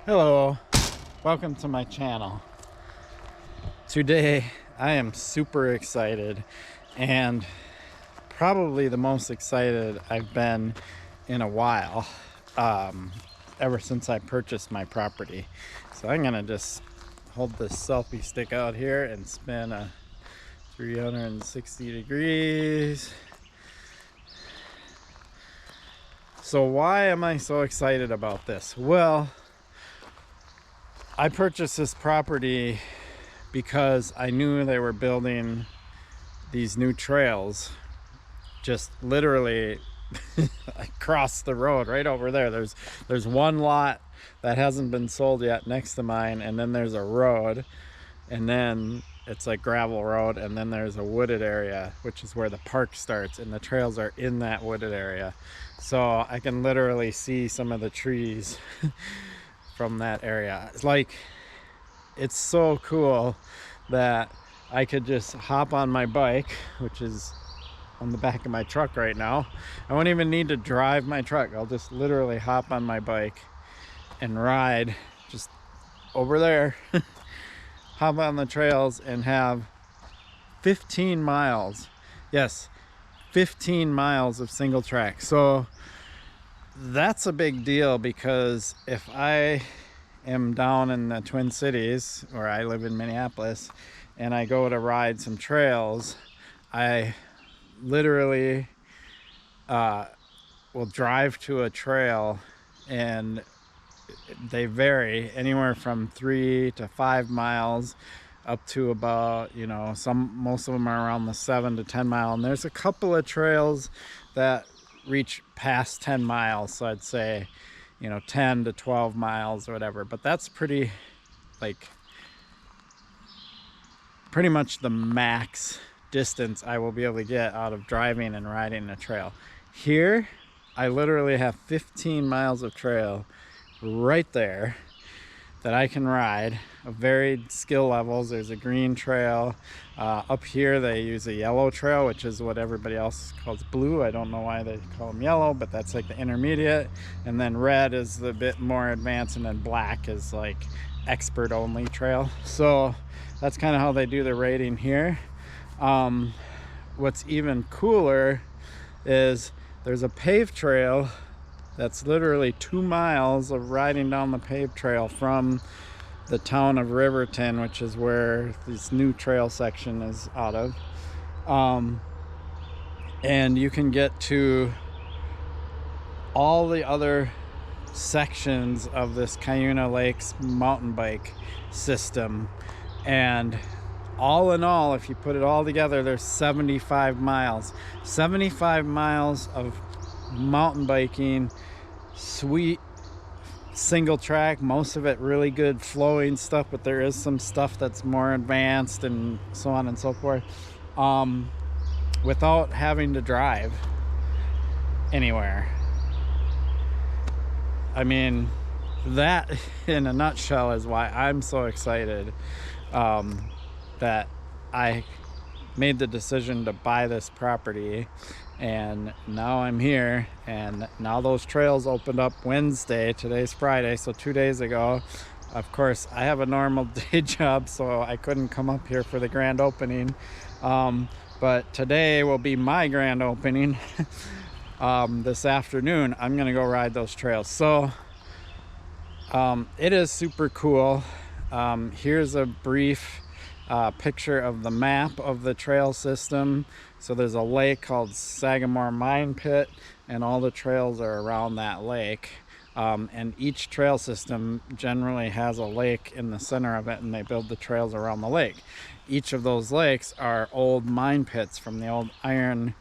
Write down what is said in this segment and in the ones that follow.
Hello, welcome to my channel. Today I am super excited, and probably the most excited I've been in a while, ever since I purchased my property. So I'm gonna just hold this selfie stick out here and spin a 360 degrees. So why am I so excited about this? Well, I purchased this property because I knew they were building these new trails just literally across the road right over there. There's one lot that hasn't been sold yet next to mine, and then there's a road, and then it's like gravel road, and then there's a wooded area, which is where the park starts, and the trails are in that wooded area. So I can literally see some of the trees from that area. It's so cool that I could just hop on my bike, which is on the back of my truck right now. I won't even need to drive my truck. I'll just literally hop on my bike and ride just over there, hop on the trails, and have 15 miles. Yes, 15 miles of single track. So that's a big deal, because if I am down in the Twin Cities, or I live in Minneapolis, and I go to ride some trails, I literally will drive to a trail, and they vary anywhere from 3 to 5 miles up to about, most of them are around the 7 to 10 mile, and there's a couple of trails that reach past 10 miles, so I'd say 10 to 12 miles or whatever, but that's pretty much the max distance I will be able to get out of driving and riding a trail. Here I literally have 15 miles of trail right there that I can ride of varied skill levels. There's a green trail. Up here they use a yellow trail, which is what everybody else calls blue. I don't know why they call them yellow, but that's like the intermediate. And then red is the bit more advanced, and then black is like expert only trail. So that's kind of how they do the rating here. What's even cooler is there's a paved trail that's literally 2 miles of riding down the paved trail from the town of Riverton, which is where this new trail section is out of. And you can get to all the other sections of this Cuyuna Lakes mountain bike system. And all in all, if you put it all together, there's 75 miles. 75 miles of mountain biking, sweet single track, most of it really good flowing stuff, but there is some stuff that's more advanced and so on and so forth, without having to drive anywhere. I mean, that in a nutshell is why I'm so excited that I made the decision to buy this property. And now I'm here, and now those trails opened up Wednesday. Today's Friday, so 2 days ago. Of course, I have a normal day job, so I couldn't come up here for the grand opening, but today will be my grand opening. This afternoon I'm gonna go ride those trails. So it is super cool. Here's a brief picture of the map of the trail system. So there's a lake called Sagamore Mine Pit, and all the trails are around that lake. And each trail system generally has a lake in the center of it, and they build the trails around the lake. Each of those lakes are old mine pits from the old iron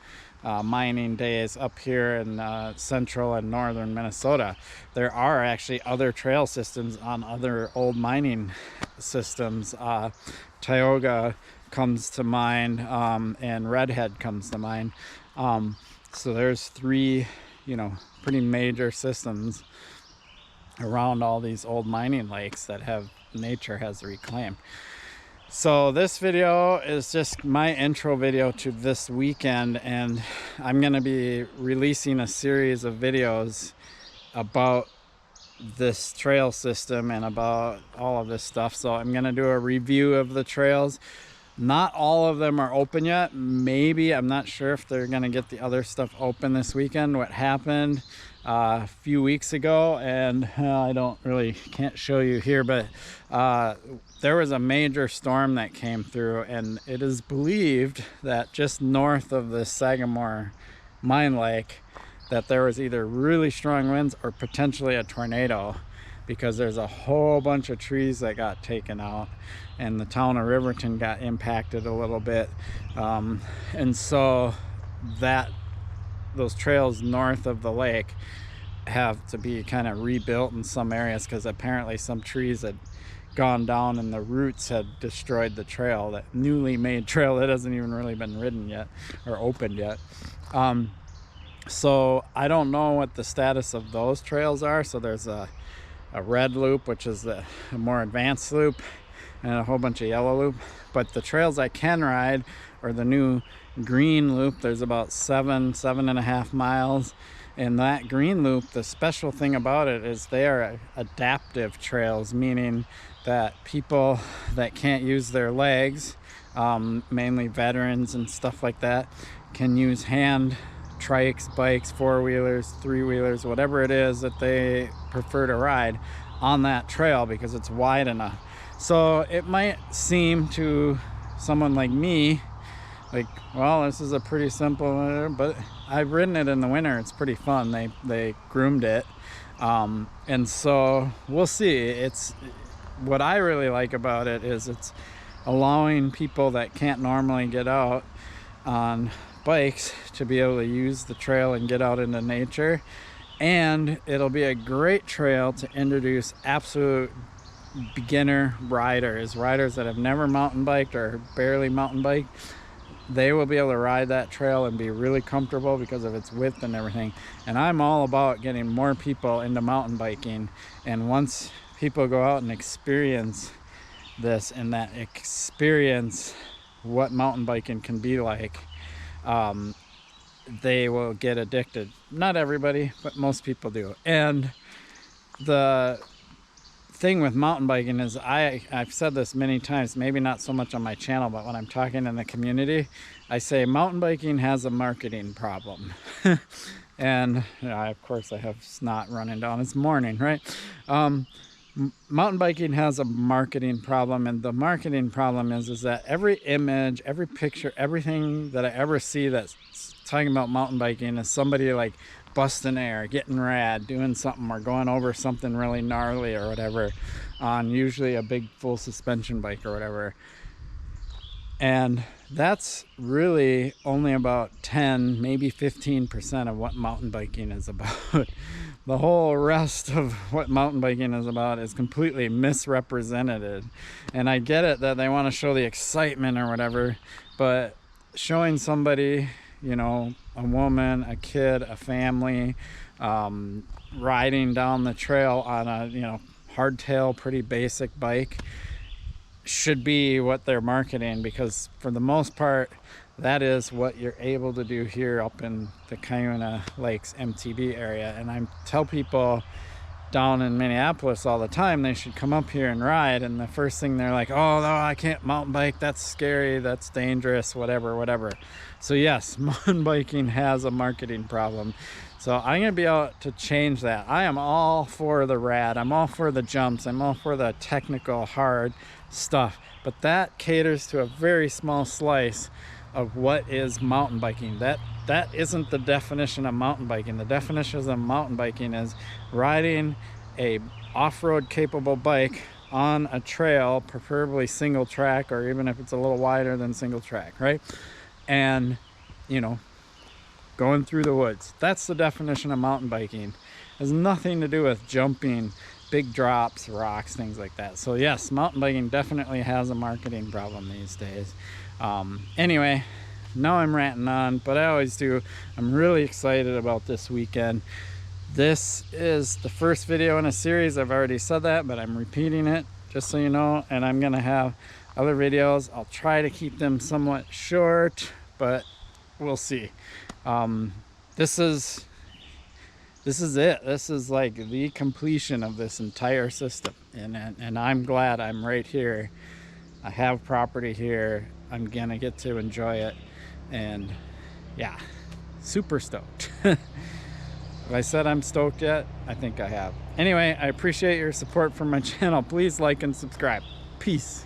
mining days up here in central and northern Minnesota. There are actually other trail systems on other old mining systems. Tioga comes to mind, and Redhead comes to mind. So there's 3 pretty major systems around all these old mining lakes that nature has reclaimed. So this video is just my intro video to this weekend, and I'm going to be releasing a series of videos about this trail system and about all of this stuff. So I'm gonna do a review of the trails. Not all of them are open yet. Maybe, I'm not sure if they're gonna get the other stuff open this weekend. What happened a few weeks ago, and I can't show you here, but there was a major storm that came through, and it is believed that just north of the Sagamore mine lake that there was either really strong winds or potentially a tornado, because there's a whole bunch of trees that got taken out and the town of Riverton got impacted a little bit. And so those trails north of the lake have to be kind of rebuilt in some areas, because apparently some trees had gone down and the roots had destroyed the trail, that newly made trail that hasn't even really been ridden yet or opened yet. So I don't know what the status of those trails are. So there's a red loop, which is a more advanced loop, and a whole bunch of yellow loop. But the trails I can ride are the new green loop. There's about 7.5 miles in that green loop. The special thing about it is they are adaptive trails, meaning that people that can't use their legs, mainly veterans and stuff like that, can use hand trikes, bikes, four-wheelers, three-wheelers, whatever it is that they prefer to ride on that trail, because it's wide enough. So it might seem to someone like me like, well, this is a pretty simple, but I've ridden it in the winter. It's pretty fun. They groomed it, and so we'll see. It's what I really like about it is it's allowing people that can't normally get out on bikes to be able to use the trail and get out into nature. And it'll be a great trail to introduce absolute beginner riders that have never mountain biked or barely mountain biked. They will be able to ride that trail and be really comfortable because of its width and everything. And I'm all about getting more people into mountain biking, and once people go out and experience this and that experience what mountain biking can be like, they will get addicted. Not everybody, but most people do. And the thing with mountain biking is, I've said this many times, maybe not so much on my channel, but when I'm talking in the community, I say mountain biking has a marketing problem. And of course I have snot running down. It's morning, right? Mountain biking has a marketing problem, and the marketing problem is that every image, every picture, everything that I ever see that's talking about mountain biking is somebody like busting air, getting rad, doing something, or going over something really gnarly or whatever on usually a big full suspension bike or whatever. And that's really only about 10, maybe 15% of what mountain biking is about. The whole rest of what mountain biking is about is completely misrepresented. And I get it that they want to show the excitement or whatever, but showing somebody, you know, a woman, a kid, a family, riding down the trail on a, you know, hardtail, pretty basic bike should be what they're marketing, because for the most part, that is what you're able to do here up in the Cuyuna Lakes MTB area. And I tell people down in Minneapolis all the time they should come up here and ride, and the first thing they're like, oh no, I can't mountain bike, that's scary, that's dangerous, whatever. So yes, mountain biking has a marketing problem. So I'm gonna be out to change that. I am all for the rad, I'm all for the jumps, I'm all for the technical hard stuff, but that caters to a very small slice of what is mountain biking. That isn't the definition of mountain biking. The definition of mountain biking is riding a off-road capable bike on a trail, preferably single track, or even if it's a little wider than single track, right? And, you know, going through the woods. That's the definition of mountain biking. It has nothing to do with jumping, big drops, rocks, things like that. So yes, mountain biking definitely has a marketing problem these days. Anyway, now I'm ranting on, but I always do. I'm really excited about this weekend. This is the first video in a series. I've already said that, but I'm repeating it just so you know. And I'm gonna have other videos. I'll try to keep them somewhat short, but we'll see. This is this is it. This is like the completion of this entire system, and I'm glad I'm right here. I have property here. I'm gonna get to enjoy it, and yeah, super stoked. Have I said I'm stoked yet? I think I have. Anyway, I appreciate your support for my channel. Please like and subscribe. Peace.